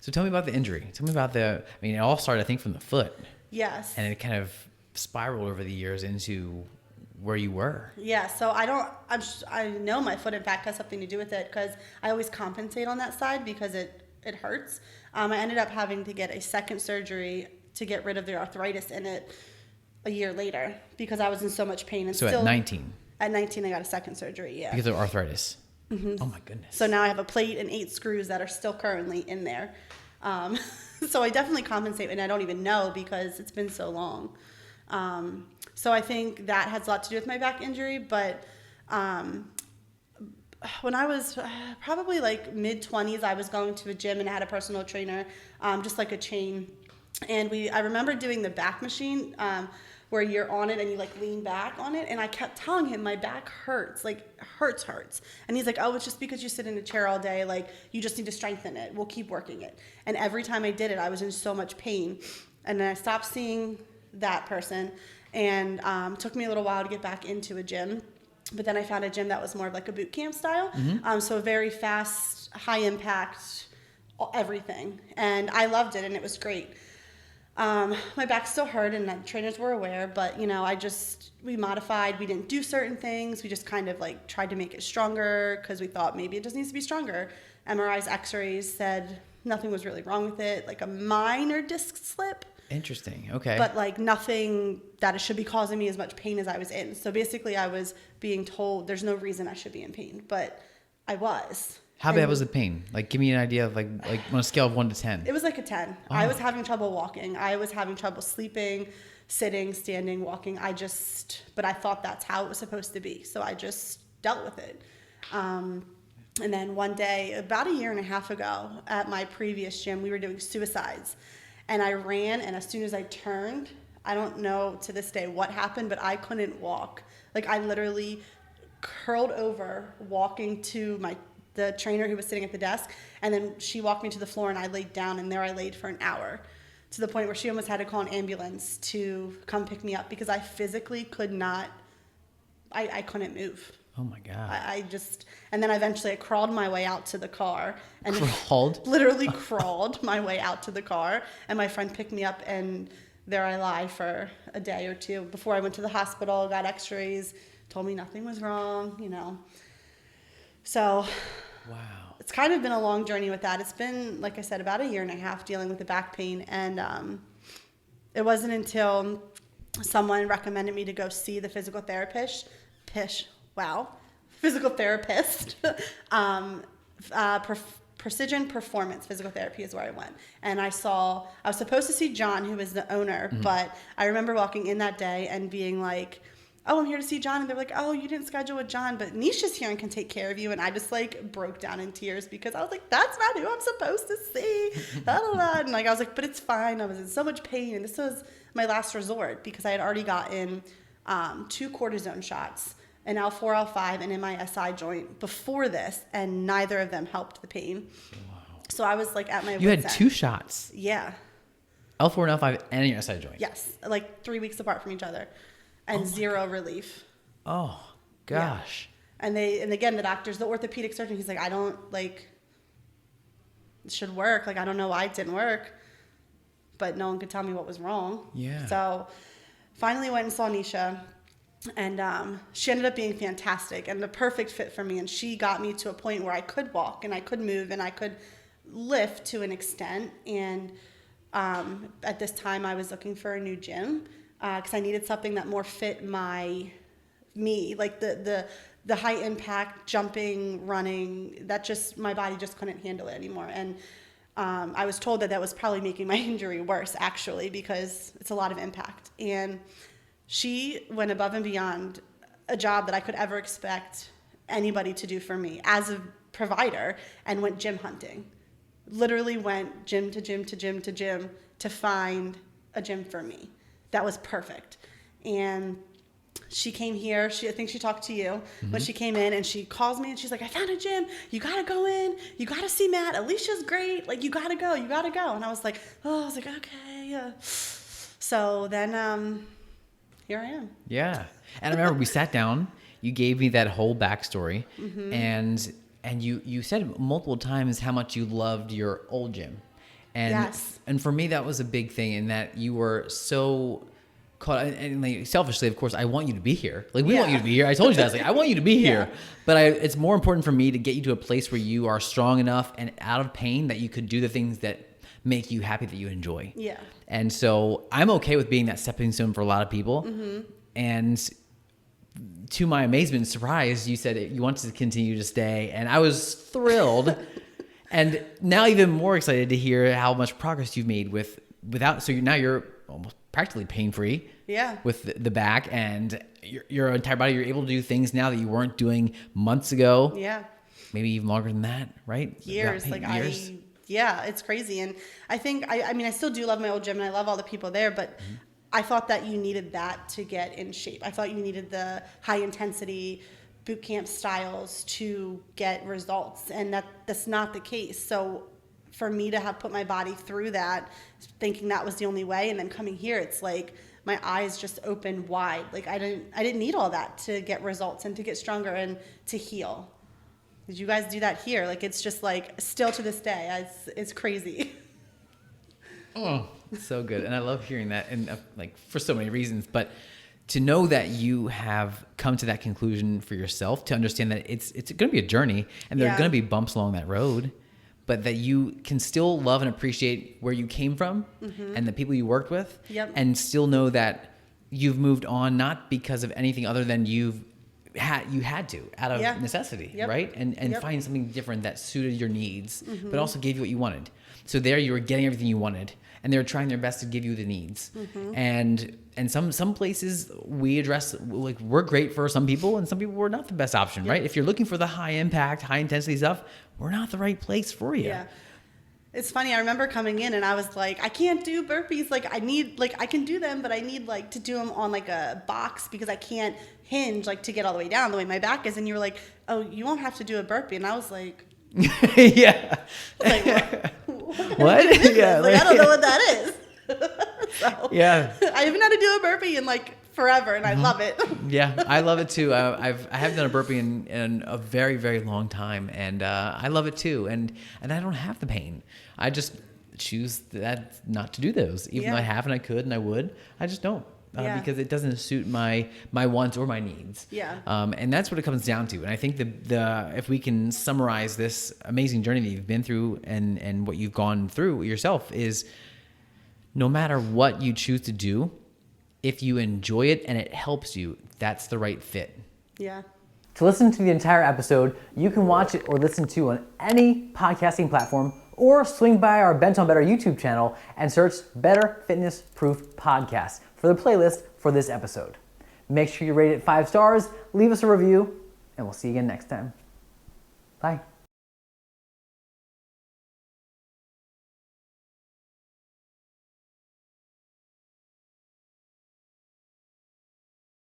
So tell me about the injury. Tell me about I mean, it all started, I think, from the foot. Yes. And it kind of spiraled over the years into where you were. Yeah, so I know my foot, in fact, has something to do with it because I always compensate on that side because it hurts. I ended up having to get a second surgery to get rid of the arthritis in it a year later because I was in so much pain. And so at 19? At 19, I got a second surgery, yeah. Because of arthritis? Mm-hmm. Oh, my goodness. So now I have a plate and 8 screws that are still currently in there. So I definitely compensate, and I don't even know because it's been so long. So I think that has a lot to do with my back injury, but when I was probably like mid-20s, I was going to a gym and I had a personal trainer, just like a chain. And I remember doing the back machine where you're on it and you like lean back on it. And I kept telling him my back hurts, like hurts. And he's like, oh, it's just because you sit in a chair all day. Like you just need to strengthen it. We'll keep working it. And every time I did it, I was in so much pain. And then I stopped seeing that person, and took me a little while to get back into a gym. But then I found a gym that was more of like a boot camp style. Mm-hmm. So very fast, high impact, everything. And I loved it, and it was great. My back still hurt, and the trainers were aware, but we modified. We didn't do certain things. We just kind of like tried to make it stronger because we thought maybe it just needs to be stronger. MRIs, x-rays said nothing was really wrong with it, like a minor disc slip. Interesting. Okay. But like nothing that it should be causing me as much pain as I was in. So basically I was being told there's no reason I should be in pain, but I was. How bad was the pain? Like, give me an idea of like on a scale of 1 to 10. It was like a 10. Oh. I was having trouble walking. I was having trouble sleeping, sitting, standing, walking. But I thought that's how it was supposed to be. So I just dealt with it. And then one day, about a year and a half ago at my previous gym, we were doing suicides. And I ran, and as soon as I turned, I don't know to this day what happened, but I couldn't walk. Like I literally curled over walking to the trainer who was sitting at the desk, and then she walked me to the floor, and I laid down, and there I laid for an hour, to the point where she almost had to call an ambulance to come pick me up because I physically could not, I couldn't move. Oh my God. And then eventually I crawled my way out to the car. And crawled? Literally crawled my way out to the car. And my friend picked me up, and there I lie for a day or two before I went to the hospital, got x-rays, told me nothing was wrong, So wow. It's kind of been a long journey with that. It's been, like I said, about a year and a half dealing with the back pain. And it wasn't until someone recommended me to go see the physical therapist. Physical therapist. Precision Performance Physical Therapy is where I went. And I was supposed to see John, who is the owner, mm-hmm. but I remember walking in that day and being like, oh, I'm here to see John. And they're like, oh, you didn't schedule with John, but Nisha's here and can take care of you. And I just like broke down in tears because I was like, that's not who I'm supposed to see. And like, I was like, but it's fine. I was in so much pain. And this was my last resort because I had already gotten 2 cortisone shots, an L4, L5, and in my SI joint before this, and neither of them helped the pain. Wow. So I was like at my You had 2 shots? Yeah. L4 and L5 and your SI joint? Yes, like 3 weeks apart from each other, and zero relief. Oh, gosh. Yeah. And again, the orthopedic surgeon, he's like, I don't, like, it should work. Like, I don't know why it didn't work, but no one could tell me what was wrong. Yeah. So finally went and saw Nisha. And she ended up being fantastic and the perfect fit for me. And she got me to a point where I could walk and I could move and I could lift to an extent. And at this time, I was looking for a new gym because I needed something that more fit me, like the high impact jumping, running. My body just couldn't handle it anymore. And I was told that was probably making my injury worse, actually, because it's a lot of impact. And she went above and beyond a job that I could ever expect anybody to do for me as a provider, and went gym hunting. Literally went gym to gym to gym to gym to find a gym for me that was perfect. And she came here. I think she talked to you mm-hmm. when she came in, and she calls me and she's like, I found a gym. You got to go in. You got to see Matt. Alysha's great. Like, you got to go. You got to go. And I was like, okay. So then, here I am. Yeah. And I remember we sat down, you gave me that whole backstory mm-hmm. and you said multiple times how much you loved your old gym. And for me, that was a big thing in that you were so caught, and like, selfishly, of course, I want you to be here. Like, we want you to be here. I told you that. I was like, I want you to be here. But it's more important for me to get you to a place where you are strong enough and out of pain that you could do the things that make you happy, that you enjoy. Yeah. And so I'm okay with being that stepping stone for a lot of people. And to my amazement and surprise, you said you wanted to continue to stay. And I was thrilled. And now even more excited to hear how much progress you've made so now you're almost practically pain-free with the back, and your entire body. You're able to do things now that you weren't doing months ago. Yeah. Maybe even longer than that, right? Years. It's crazy. And I think, I mean, I still do love my old gym and I love all the people there, but I thought that you needed that to get in shape. I thought you needed the high intensity boot camp styles to get results, and that's not the case. So for me to have put my body through that, thinking that was the only way, and then coming here, it's like my eyes just opened wide. Like I didn't need all that to get results and to get stronger and to heal. Did you guys do that here? Like, it's just like still to this day, it's crazy. Oh, so good. And I love hearing that, and like for so many reasons, but to know that you have come to that conclusion for yourself, to understand that it's going to be a journey, and there are going to be bumps along that road, but that you can still love and appreciate where you came from and the people you worked with, and still know that you've moved on, not because of anything other than you had to out of necessity, right? And find something different that suited your needs, but also gave you what you wanted. So there you were getting everything you wanted, and they were trying their best to give you the needs. And some places we address, like, we're great for some people, and some people we're not the best option, right? If you're looking for the high impact, high intensity stuff, we're not the right place for you. Yeah. It's funny. I remember coming in and I was like, I can't do burpees. Like, I can do them, but I need like to do them on like a box because I can't hinge like to get all the way down the way my back is. And you were like, oh, you won't have to do a burpee. And I was like, yeah. Like, what? Yeah. Like, I don't know what that is. So, yeah. I haven't had to do a burpee in like forever, and I love it. Yeah, I love it too. I haven't done a burpee in a very, very long time, and I love it too. And I don't have the pain. I just choose that not to do those, even though I have and I could and I would. I just don't. Because it doesn't suit my wants or my needs. Yeah. And that's what it comes down to. And I think the if we can summarize this amazing journey that you've been through and what you've gone through yourself is, no matter what you choose to do, if you enjoy it and it helps you, that's the right fit. Yeah. To listen to the entire episode, you can watch it or listen to on any podcasting platform, or swing by our Bent on Better YouTube channel and search Better Fitness Proof Podcast for the playlist for this episode. Make sure you rate it 5 stars, leave us a review, and we'll see you again next time. Bye.